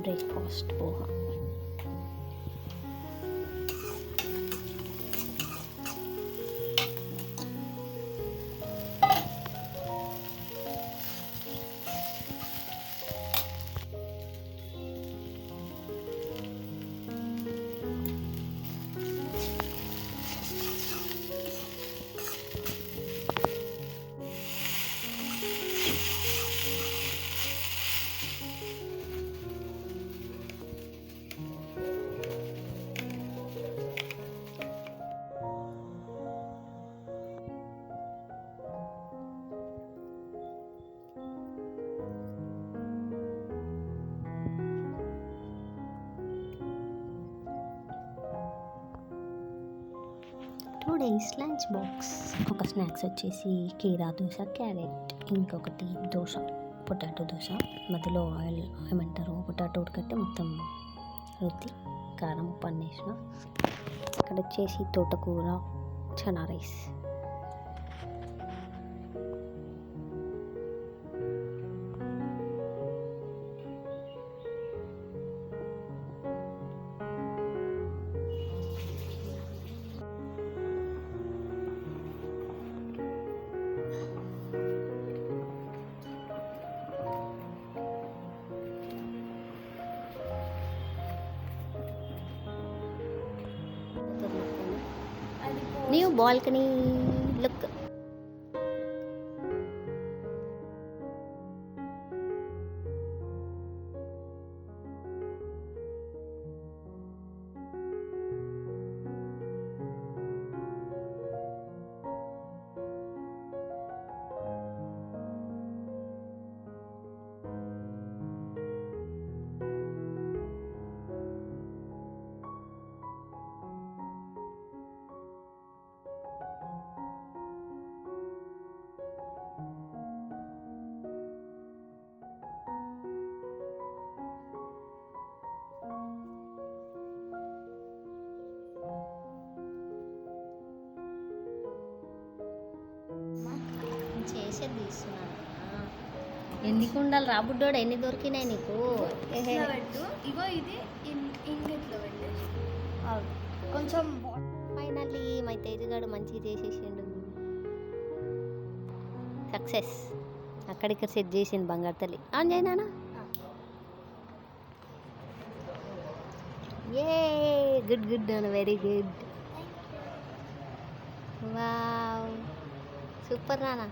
Breakfast poha. Today's lunch box. ఒక snacks వచ్చేసి కీరా దోశ, క్యారెట్, ఇంకొకటి దోశ, పొటాటో దోశ. మధ్యలో ఆయిల్ ఏమంటారు, పొటాటో ఉడకట్టి మొత్తం రుద్ది కారం ఉప్పు వేసిన. ఇక్కడ వచ్చేసి తోటకూర, chana rice. New balcony look. చేసేది తీస్తున్నాను. ఎందుకు ఉండాలి రా బుడ్డోడు, ఎన్ని దొరికినాయి నీకు? పెట్టు. ఇగో ఇది ఇంకెట్లో పెట్టేసి కొంచెం ఫైనల్లీ మై తేజగాడు మంచిగా చేసేసిండు. సక్సెస్. అక్కడిక్కడ సెట్ చేసింది బంగారు తల్లి. ఆన్ చేయనా? ఏ గుడ్ గుడ్ అన్న, వెరీ గుడ్. వావ్, సూపర్ నాన్న.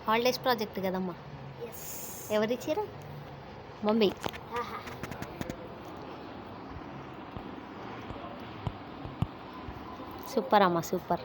హాలిడేస్ ప్రాజెక్ట్ కదమ్మా. ఎవరిచ్చారు? మమ్మీ. సూపర్ అమ్మ, సూపర్.